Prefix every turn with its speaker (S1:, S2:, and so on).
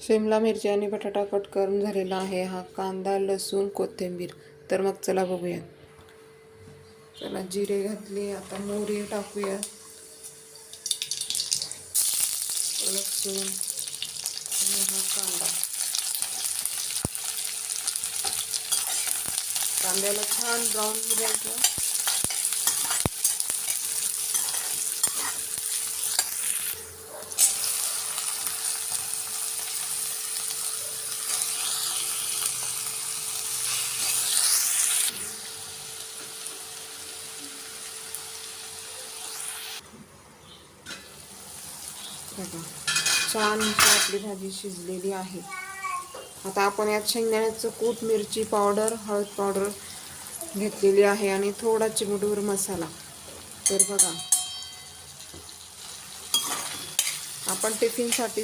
S1: शिमला मिरची आणि बटाटा कट करून झालेला आहे. हा कांदा, लसूण, कोथिंबीर. तर मग चला बघूया. चला जिरे घातले, आता मोहरी टाकूया, लसूण आणि हा कांदा. कांद्याला छान ब्राऊन द्यायचं. छान आपली भाजी शिजलेली आहे. आता आपण यात शेंगदाण्याचं कूट, मिरची पावडर, हळद पावडर घेतलेली आहे आणि थोडा चिमूटभर मसाला. तर बघा, आपण टिफिनसाठी